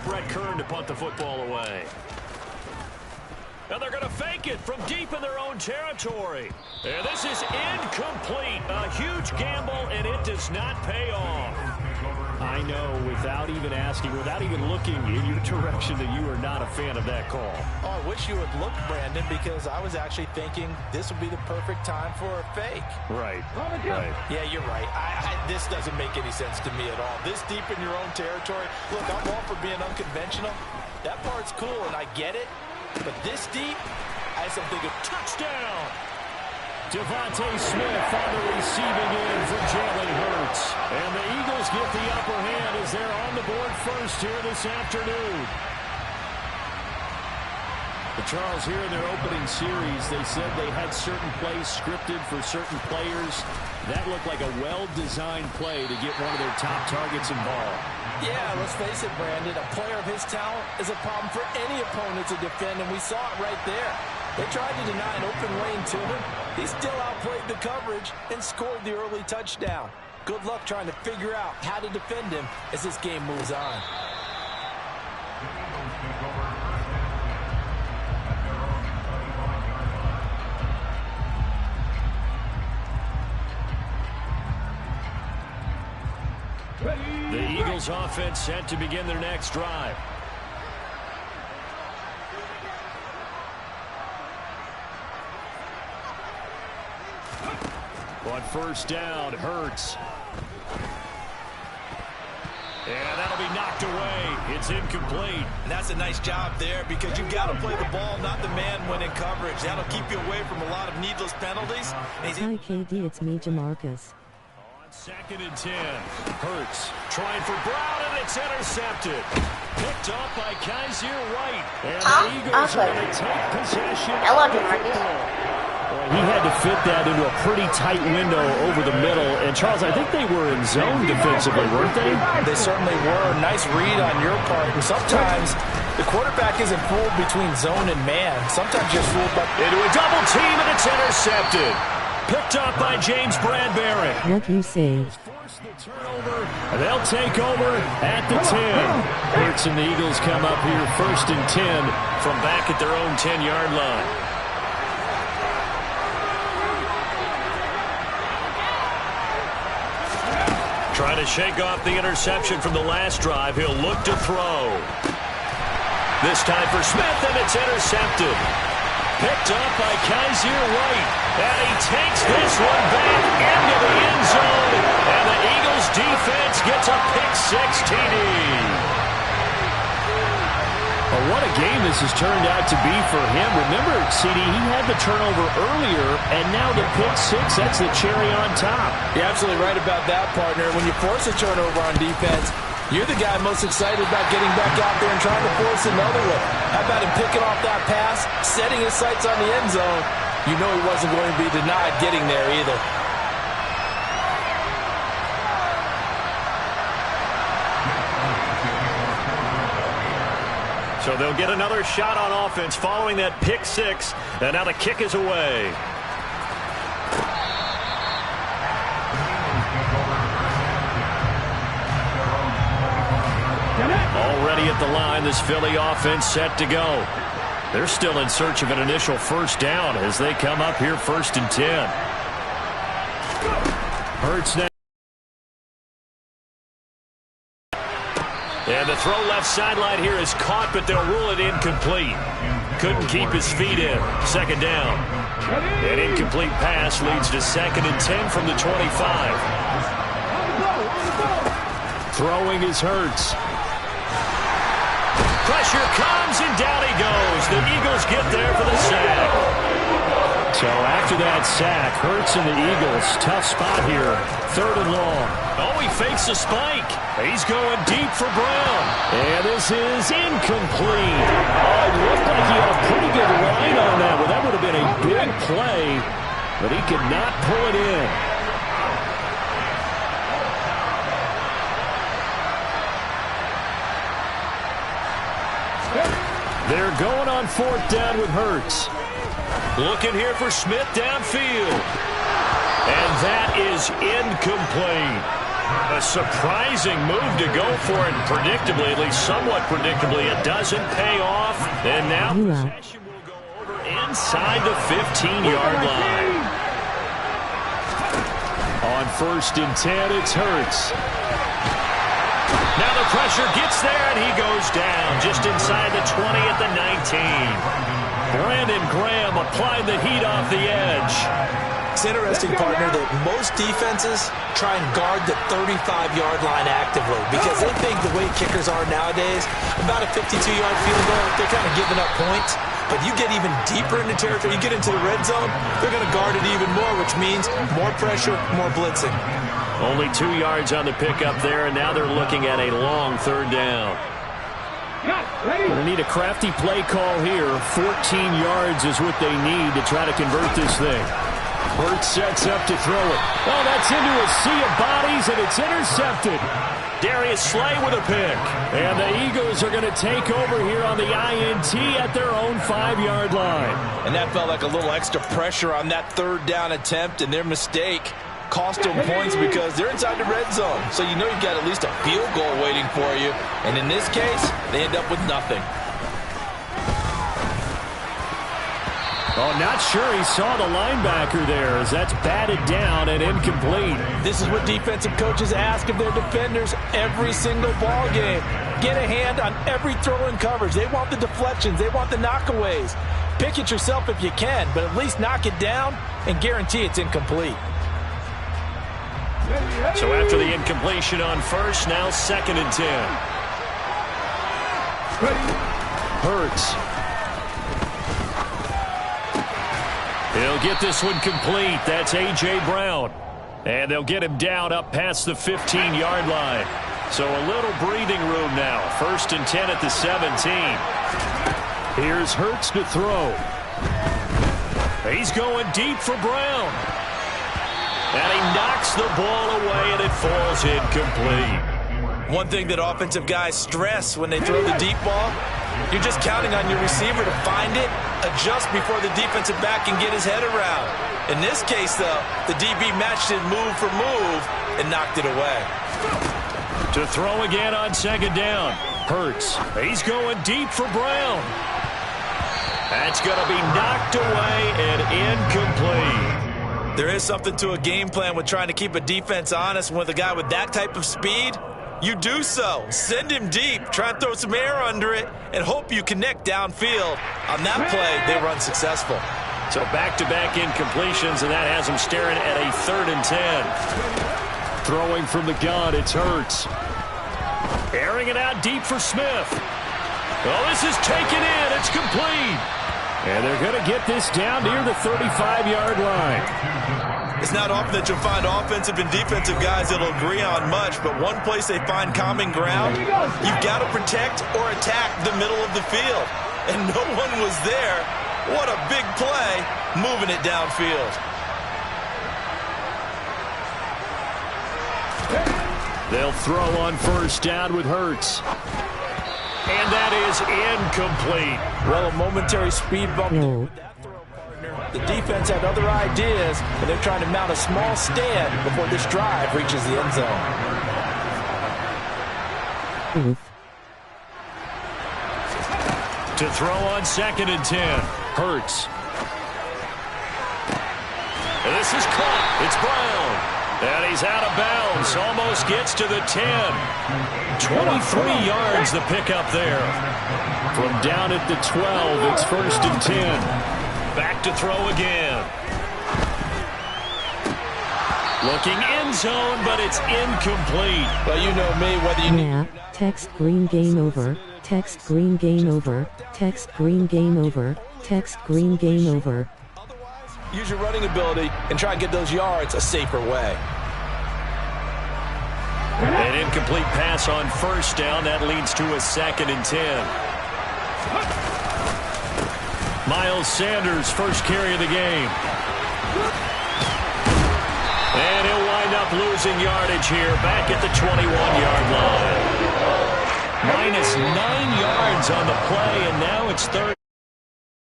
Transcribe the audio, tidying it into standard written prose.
Brett Kern to punt the football away. And they're going to fake it from deep in their own territory. And this is incomplete. A huge gamble, and it does not pay off. I know, without even asking, without even looking in your direction, that you are not a fan of that call. Oh, I wish you would look, Brandon, because I was actually thinking this would be the perfect time for a fake. Right. Yeah, you're right. This doesn't make any sense to me at all. This deep in your own territory. Look, I'm all for being unconventional. That part's cool, and I get it. But this deep, I just don't think of touchdown. Devontae Smith on the receiving end for Jalen Hurts. And the Eagles get the upper hand as they're on the board first here this afternoon. But Charles, here in their opening series, they said they had certain plays scripted for certain players. That looked like a well-designed play to get one of their top targets involved. Yeah, let's face it, Brandon. A player of his talent is a problem for any opponent to defend, and we saw it right there. They tried to deny an open lane to him. He still outplayed the coverage and scored the early touchdown. Good luck trying to figure out how to defend him as this game moves on. The Eagles offense set to begin their next drive. On first down, Hurts. And that'll be knocked away. It's incomplete. And that's a nice job there because you've got to play the ball, not the man when in coverage. That'll keep you away from a lot of needless penalties. Hi, KD, it's me, Jamarcus. Second and 10. Hurts trying for Brown, and it's intercepted. Picked up by Kaiser White. And the Eagles are going to take possession. Hello, Jamarcus. He had to fit that into a pretty tight window over the middle. And, Charles, I think they were in zone defensively, weren't they? They certainly were. Nice read on your part. And sometimes the quarterback isn't fooled between zone and man. Sometimes you're fooled by... Into a double team, and it's intercepted. Picked up by James Bradbury. What you say? Force the turnover. They'll take over at the 10. Hurts and the Eagles come up here first and 10 from back at their own 10-yard line. Trying to shake off the interception from the last drive. He'll look to throw. This time for Smith, and it's intercepted. Picked up by Kaiser White. And he takes this one back into the end zone. And the Eagles defense gets a pick-6 TD. Well, what a game this has turned out to be for him. Remember, CD, he had the turnover earlier, and now the pick-6, that's the cherry on top. You're absolutely right about that, partner. When you force a turnover on defense, you're the guy most excited about getting back out there and trying to force another one. How about him picking off that pass, setting his sights on the end zone? You know he wasn't going to be denied getting there either. So they'll get another shot on offense following that pick-6, and now the kick is away. Already at the line, this Philly offense set to go. They're still in search of an initial first down as they come up here first and 10. Hurts now. And the throw left sideline here is caught, but they'll rule it incomplete. Couldn't keep his feet in. Second down. An incomplete pass leads to second and 10 from the 25. Throwing is Hurts. Pressure comes, and down he goes. The Eagles get there for the sack. So after that sack, Hurts and the Eagles, tough spot here. Third and long. Oh, he fakes a spike. He's going deep for Brown. And this is incomplete. Oh, it looked like he had a pretty good line on that. Well, that would have been a big play, but he could not pull it in. They're going on fourth down with Hurts. Looking here for Smith downfield. And that is incomplete. A surprising move to go for it, predictably, at least somewhat predictably. It doesn't pay off. And now possession will go over inside the 15-yard line. On 1st and 10, it's Hurts. Now the pressure gets there, and he goes down just inside the 20 at the 19. Brandon Graham applying the heat off the edge. It's interesting, partner, that most defenses try and guard the 35-yard line actively because they think the way kickers are nowadays, about a 52-yard field goal, they're kind of giving up points. But you get even deeper into territory, you get into the red zone, they're going to guard it even more, which means more pressure, more blitzing. Only 2 yards on the pickup there, and now they're looking at a long 3rd down. Going to need a crafty play call here. 14 yards is what they need to try to convert this thing. Hurts sets up to throw it. Oh, that's into a sea of bodies, and it's intercepted. Darius Slay with a pick. And the Eagles are going to take over here on the INT at their own 5-yard line. And that felt like a little extra pressure on that 3rd down attempt, and their mistake cost them points because they're inside the red zone. So you know you've got at least a field goal waiting for you. And in this case, they end up with nothing. Oh, not sure he saw the linebacker there as that's batted down and incomplete. This is what defensive coaches ask of their defenders every single ball game. Get a hand on every throw in coverage. They want the deflections. They want the knockaways. Pick it yourself if you can, but at least knock it down and guarantee it's incomplete. So after the incompletion on 1st, now 2nd and 10. Hurts. He'll get this one complete. That's A.J. Brown. And they'll get him down up past the 15-yard line. So a little breathing room now. 1st and 10 at the 17. Here's Hurts to throw. He's going deep for Brown. And he knocks the ball away, and it falls incomplete. One thing that offensive guys stress when they throw the deep ball, you're just counting on your receiver to find it, adjust before the defensive back can get his head around. In this case, though, the DB matched it move for move and knocked it away. To throw again on 2nd down. Hurts. He's going deep for Brown. That's going to be knocked away and incomplete. There is something to a game plan with trying to keep a defense honest. With a guy with that type of speed, you do so. Send him deep. Try and throw some air under it and hope you connect downfield. On that play, they were unsuccessful. So back-to-back incompletions, and that has them staring at a 3rd and 10. Throwing from the gun, it's Hurts. Airing it out deep for Smith. Well, this is taken in. It's complete. And they're going to get this down near the 35-yard line. It's not often that you'll find offensive and defensive guys that'll agree on much, but one place they find common ground, you've got to protect or attack the middle of the field. And no one was there. What a big play, moving it downfield. They'll throw on 1st down with Hurts. And that is incomplete. Well, a momentary speed bump. No. The defense had other ideas, and they're trying to mount a small stand before this drive reaches the end zone. Oof. To throw on 2nd and 10. Hurts. And this is caught. It's Brown. And he's out of bounds. Almost gets to the 10. 23 yards the pickup there. From down at the 12, it's 1st and 10. Back to throw again. Looking end zone, but it's incomplete. Well, you know me, whether you... Yeah, text green game over, text green game over, text green game over, text green game over. Use your running ability and try and get those yards a safer way. An incomplete pass on 1st down. That leads to a 2nd and 10. Miles Sanders, first carry of the game. And he'll wind up losing yardage here back at the 21-yard line. -9 yards on the play, and now it's 3rd.